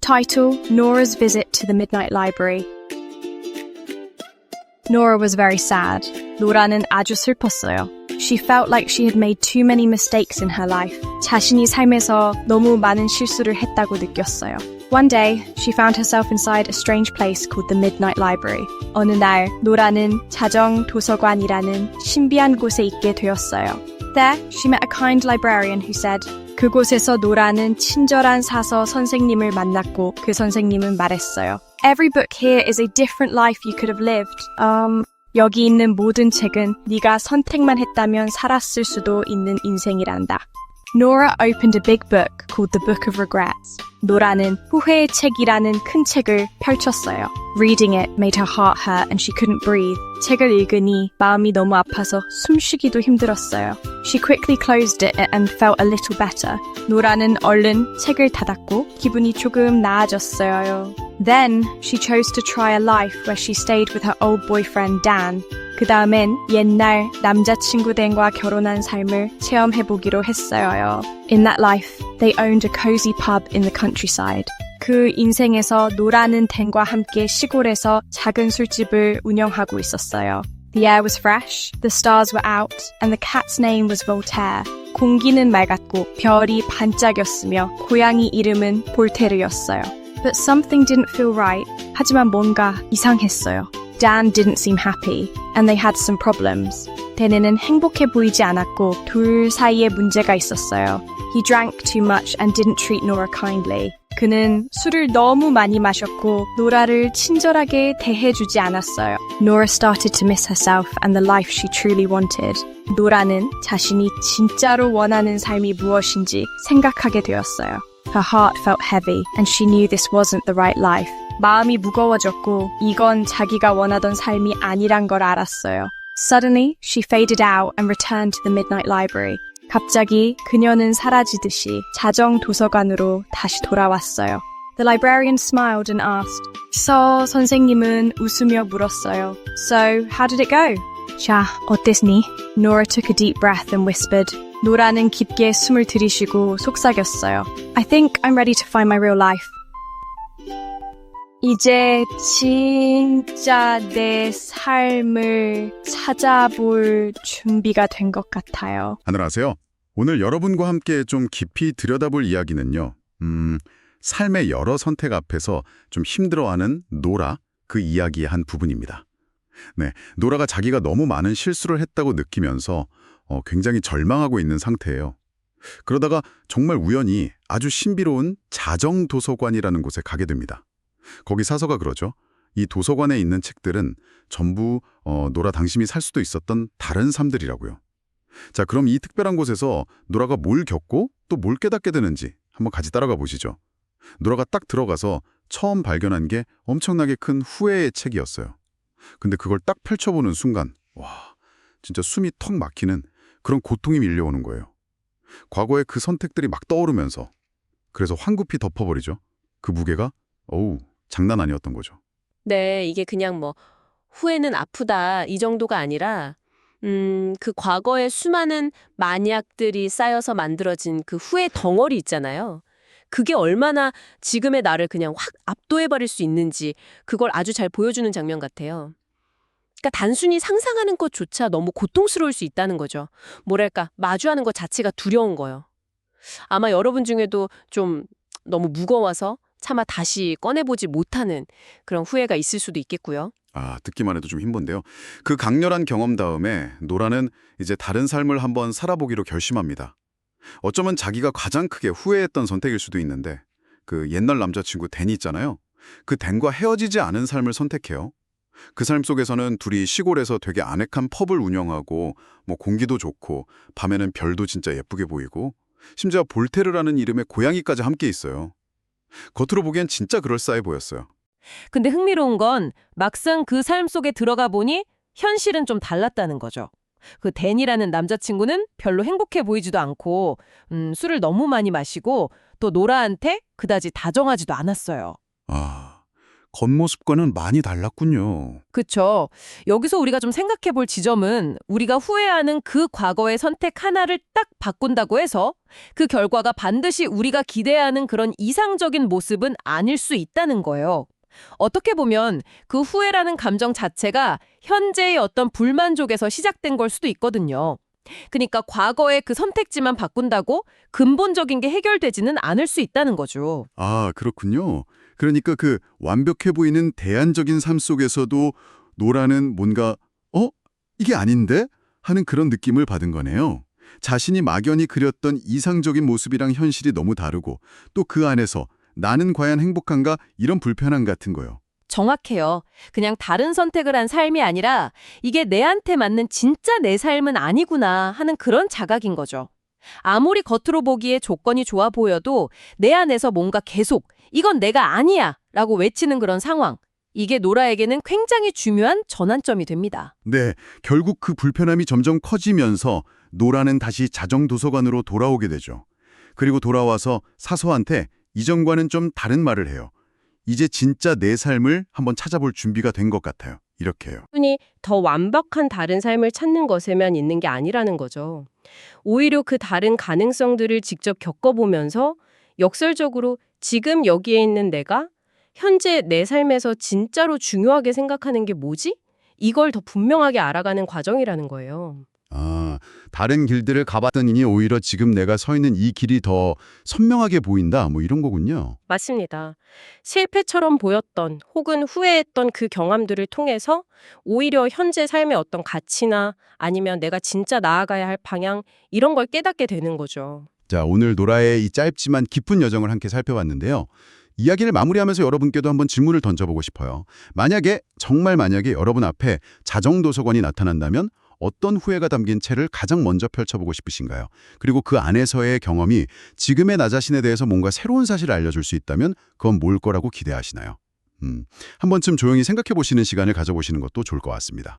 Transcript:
Title: Nora's Visit to the Midnight Library. Nora was very sad. 노라는 아주 슬펐어요. She felt like she had made too many mistakes in her life. 자신이 삶에서 너무 많은 실수를 했다고 느꼈어요. One day, she found herself inside a strange place called the Midnight Library. 어느 날, 노라는 자정 도서관이라는 신비한 곳에 있게 되었어요. There, she met a kind librarian who said, 그곳에서 노라는 친절한 사서 선생님을 만났고 그 선생님은 말했어요. Every book here is a different life you could have lived. 여기 있는 모든 책은 네가 선택만 했다면 살았을 수도 있는 인생이란다. Nora opened a big book called The Book of Regrets. 노라는 후회의 책이라는 큰 책을 펼쳤어요. Reading it made her heart hurt and she couldn't breathe. 책을 읽으니 마음이 너무 아파서 숨쉬기도 힘들었어요. She quickly closed it and felt a little better. 노라는 얼른 책을 닫았고 기분이 조금 나아졌어요. Then she chose to try a life where she stayed with her old boyfriend Dan. 그 다음엔 옛날 남자친구 댄과 결혼한 삶을 체험해보기로 했어요. In that life, they owned a cozy pub in the countryside. 그 인생에서 노라는 댄과 함께 시골에서 작은 술집을 운영하고 있었어요. The air was fresh, the stars were out, and the cat's name was Voltaire. 공기는 맑았고 별이 반짝였으며 고양이 이름은 볼테르였어요. But something didn't feel right. 하지만 뭔가 이상했어요. Dan didn't seem happy, and they had some problems. 데네는 행복해 보이지 않았고 둘 사이에 문제가 있었어요. He drank too much and didn't treat Nora kindly. 그는 술을 너무 많이 마셨고 노라를 친절하게 대해주지 않았어요. Nora started to miss herself and the life she truly wanted. 노라는 자신이 진짜로 원하는 삶이 무엇인지 생각하게 되었어요. Her heart felt heavy, and she knew this wasn't the right life. 마음이 무거워졌고 이건 자기가 원하던 삶이 아니란 걸 알았어요. Suddenly, she faded out and returned to the Midnight Library. 갑자기 그녀는 사라지듯이 자정 도서관으로 다시 돌아왔어요. The librarian smiled and asked. 선생님은 웃으며 물었어요. So, how did it go? 자, 어땠니? Nora took a deep breath and whispered. 노라는 깊게 숨을 들이쉬고 속삭였어요. I think I'm ready to find my real life. 이제 진짜 내 삶을 찾아볼 준비가 된 것 같아요. 안녕하세요. 오늘 여러분과 함께 좀 깊이 들여다볼 이야기는요. 삶의 여러 선택 앞에서 좀 힘들어하는 노라, 그 이야기의 한 부분입니다. 네, 노라가 자기가 너무 많은 실수를 했다고 느끼면서 굉장히 절망하고 있는 상태예요. 그러다가 정말 우연히 아주 신비로운 자정도서관이라는 곳에 가게 됩니다. 거기 사서가 그러죠. 이 도서관에 있는 책들은 전부 노라 당신이 살 수도 있었던 다른 삶들이라고요. 자, 그럼 이 특별한 곳에서 노라가 뭘 겪고 또 뭘 깨닫게 되는지 한번 같이 따라가 보시죠. 노라가 딱 들어가서 처음 발견한 게 엄청나게 큰 후회의 책이었어요. 근데 그걸 딱 펼쳐보는 순간 와, 진짜 숨이 턱 막히는 그런 고통이 밀려오는 거예요. 과거의 그 선택들이 막 떠오르면서 그래서 황급히 덮어버리죠. 그 무게가 장난 아니었던 거죠. 네, 이게 그냥 후회는 아프다 이 정도가 아니라 그 과거의 수많은 만약들이 쌓여서 만들어진 그 후회 덩어리 있잖아요. 그게 얼마나 지금의 나를 그냥 확 압도해버릴 수 있는지 그걸 아주 잘 보여주는 장면 같아요. 그러니까 단순히 상상하는 것조차 너무 고통스러울 수 있다는 거죠. 뭐랄까, 마주하는 것 자체가 두려운 거예요. 아마 여러분 중에도 좀 너무 무거워서 차마 다시 꺼내보지 못하는 그런 후회가 있을 수도 있겠고요. 듣기만 해도 좀 힘든데요. 그 강렬한 경험 다음에 노라는 이제 다른 삶을 한번 살아보기로 결심합니다. 어쩌면 자기가 가장 크게 후회했던 선택일 수도 있는데 그 옛날 남자친구 댄이 있잖아요. 그 댄과 헤어지지 않은 삶을 선택해요. 그 삶 속에서는 둘이 시골에서 되게 아늑한 펍을 운영하고 공기도 좋고 밤에는 별도 진짜 예쁘게 보이고 심지어 볼테르라는 이름의 고양이까지 함께 있어요. 겉으로 보기엔 진짜 그럴싸해 보였어요. 근데 흥미로운 건 막상 그 삶 속에 들어가 보니 현실은 좀 달랐다는 거죠. 그 댄이라는 남자친구는 별로 행복해 보이지도 않고 술을 너무 많이 마시고 또 노라한테 그다지 다정하지도 않았어요. 겉모습과는 많이 달랐군요. 그쵸. 여기서 우리가 좀 생각해 볼 지점은 우리가 후회하는 그 과거의 선택 하나를 딱 바꾼다고 해서 그 결과가 반드시 우리가 기대하는 그런 이상적인 모습은 아닐 수 있다는 거예요. 어떻게 보면 그 후회라는 감정 자체가 현재의 어떤 불만족에서 시작된 걸 수도 있거든요. 그러니까 과거의 그 선택지만 바꾼다고 근본적인 게 해결되지는 않을 수 있다는 거죠. 아, 그렇군요. 그러니까 그 완벽해 보이는 대안적인 삶 속에서도 노라는 뭔가 이게 아닌데? 하는 그런 느낌을 받은 거네요. 자신이 막연히 그렸던 이상적인 모습이랑 현실이 너무 다르고 또 그 안에서 나는 과연 행복한가 이런 불편함 같은 거요. 정확해요. 그냥 다른 선택을 한 삶이 아니라 이게 내한테 맞는 진짜 내 삶은 아니구나 하는 그런 자각인 거죠. 아무리 겉으로 보기에 조건이 좋아 보여도 내 안에서 뭔가 계속 이건 내가 아니야 라고 외치는 그런 상황. 이게 노라에게는 굉장히 중요한 전환점이 됩니다. 네, 결국 그 불편함이 점점 커지면서 노라는 다시 자정도서관으로 돌아오게 되죠. 그리고 돌아와서 사서한테 이전과는 좀 다른 말을 해요. 이제 진짜 내 삶을 한번 찾아볼 준비가 된 것 같아요. 이렇게요. 흔히 더 완벽한 다른 삶을 찾는 것에만 있는 게 아니라는 거죠. 오히려 그 다른 가능성들을 직접 겪어보면서 역설적으로 지금 여기에 있는 내가 현재 내 삶에서 진짜로 중요하게 생각하는 게 뭐지? 이걸 더 분명하게 알아가는 과정이라는 거예요. 아, 다른 길들을 가봤더니 오히려 지금 내가 서 있는 이 길이 더 선명하게 보인다. 뭐 이런 거군요. 맞습니다. 실패처럼 보였던 혹은 후회했던 그 경험들을 통해서 오히려 현재 삶의 어떤 가치나 아니면 내가 진짜 나아가야 할 방향 이런 걸 깨닫게 되는 거죠. 자, 오늘 노라의 이 짧지만 깊은 여정을 함께 살펴봤는데요. 이야기를 마무리하면서 여러분께도 한번 질문을 던져보고 싶어요. 정말 만약에 여러분 앞에 자정도서관이 나타난다면 어떤 후회가 담긴 책을 가장 먼저 펼쳐보고 싶으신가요? 그리고 그 안에서의 경험이 지금의 나 자신에 대해서 뭔가 새로운 사실을 알려줄 수 있다면 그건 뭘 거라고 기대하시나요? 한 번쯤 조용히 생각해 보시는 시간을 가져보시는 것도 좋을 것 같습니다.